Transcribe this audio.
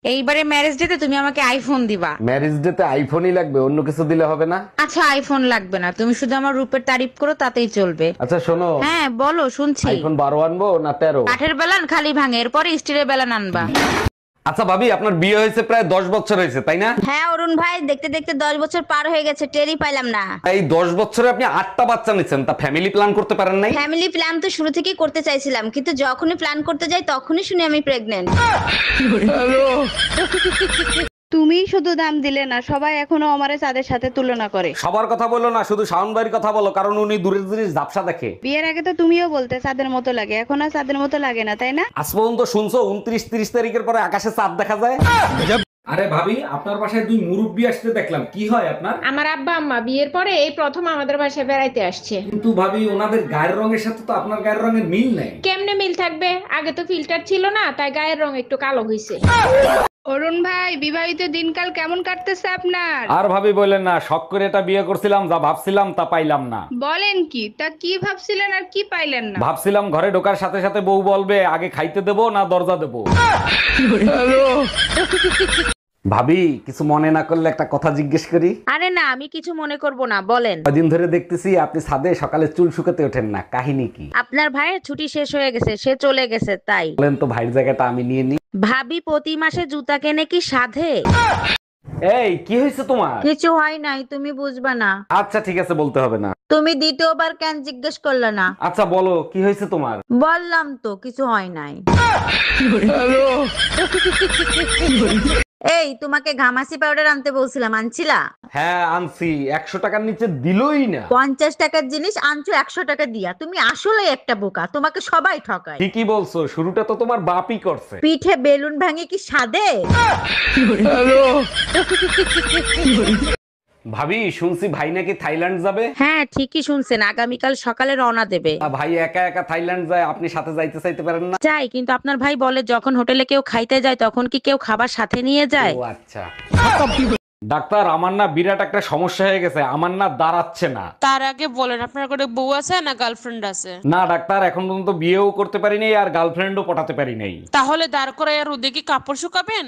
এইবারে ম্যারেজ ডেতে তুমি আমাকে আইফোন দিবা। ম্যারেজ ডেতে আইফোনই লাগবে, অন্য কিছু দিলে হবে না? আচ্ছা আইফোন লাগবে না, তুমি শুধু আমার রূপের তারিফ করো তাতেই চলবে। আচ্ছা শোনো, হ্যাঁ বলো শুনছি। আইফোন 12 আনবো না 13? কাঠের বেলান খালি ভাঙে, এরপরে স্টিলের বেলান আনবা। আচ্ছা ভাবি, আপনার বিয়ে হয়েছে প্রায় 10 বছর হয়েছে তাই না? হ্যাঁ অরুণ ভাই, দেখতে দেখতে 10 বছর পার হয়ে গেছে, টেরই পাইলাম না। এই 10 বছরে আপনি 8টা বাচ্চা নিচ্ছেন, তা ফ্যামিলি প্ল্যান করতে পারেন নাই? ফ্যামিলি প্ল্যান তো শুরু থেকেই করতে চাইছিলাম, কিন্তু যখনই প্ল্যান করতে যাই তখনই শুনি আমি প্রেগনেন্ট। তুমিই শুধু দাম দিলে না, সবাই এখনো আমারে চাঁদের সাথে তুলনা করে। সবার কথা বলো না, শুধু শাওন ভাইয়ের কথা বলো, কারণ উনি দূরের জিনিস ঝাপসা দেখে। বিয়ের আগে তো তুমিও বলতে চাঁদের মতো লাগে, এখন আর চাঁদের মতো লাগে না, তাই না? আজ পর্যন্ত শুনছো 29-30 তারিখের পরে আকাশে চাঁদ দেখা যায়? আরে ভাবি, আপনার বাসায় দুই মুরব্বি আসতে দেখলাম, কি হয় আপনার? আমার আব্বা আম্মা বিয়ের পরে এই প্রথম আমাদের বাসায় বেড়াইতে আসছে। কিন্তু ভাবি, ওনাদের গায়ের রঙের সাথে তো আপনার গায়ের রঙের মিল নেই। কেমনে মিল থাকবে, আগে তো ফিল্টার ছিল না, তাই গায়ের রং একটু কালো হইছে। অরুণ ভাই, বিবাহিত দিনকাল কেমন কাটতেছে আপনার? আর ভাবি বললেন না, শখ করে এটা বিয়ে করছিলাম, যা ভাবছিলাম তা পাইলাম না। বলেন কি, তা কি ভাবছিলেন আর কি পাইলেন না? ভাবছিলাম ঘরে ঢোকার সাথে সাথে বউ বলবে আগে খাইতে দেবো না দরজা দেবো। ভাবি, কিছু মনে না করলে একটা কথা জিজ্ঞেস করি? আরে না, আমি কিছু মনে করব না, বলেন। কদিন ধরে দেখতেছি আপনি ছাদে সকালে চুল শুকাতে ওঠেন না, কাহিনী কি? আপনার ভাইয়ের ছুটি শেষ হয়ে গেছে, সে চলে গেছে তাই। বলেন তো, ভাইয়ের জায়গাটা আমি নিয়ে নিই। ভাবি প্রতি মাসে জুতা কেনে কি সাধে? এই কি হয়েছে তোমার? কিছু হয় নাই, তুমি বুঝবা না। আচ্ছা ঠিক আছে, বলতে হবে না। তুমি দ্বিতীয়বার কেন জিজ্ঞেস করলে না? আচ্ছা বলো, কি হয়েছে তোমার? বললাম তো কিছু হয় নাই। এই তোমাকে ঘামাসি পাউডার আনতে বলছিলাম, আনছিলা? হ্যাঁ আনছি, 100 টাকার নিচে দিলই না। 50 টাকার জিনিস আনছো 100 টাকা দিয়া, তুমি আসলে একটা বোকা, তোমাকে সবাই ঠকায়। ঠিকই বলছো, শুরুটা তো তোমার বাপই করছে। পিঠে বেলুন ভাঙে কি সাদে? ভাবি, শুনছি ভাই নাকি থাইল্যান্ড যাবে। হ্যাঁ ঠিকই শুনছেন, আগামীকাল সকালে রওনা দেবে। ভাই একা একা থাইল্যান্ড যায়, আপনি সাথে যাইতে চাইতে পারেন না? যাই, কিন্তু আপনার ভাই বলে যখন হোটেলে কেউ খাইতে যায় তখন কি কেউ খাবার সাথে নিয়ে যায়? ও আচ্ছা। ডাক্তার, আমার না বিরাট একটা সমস্যা হয়ে গেছে, আমার না দাঁড়াচ্ছে না। তার আগে বলেন, আপনার কোনো বউ আছে না গার্লফ্রেন্ড আছে? না ডাক্তার, এখন পর্যন্ত বিয়েও করতে পারি নাই আর গার্লফ্রেন্ডও পটাতে পারি নাই। তাহলে দাঁড় করে আর ওদিকে কাপড় শুকাবেন।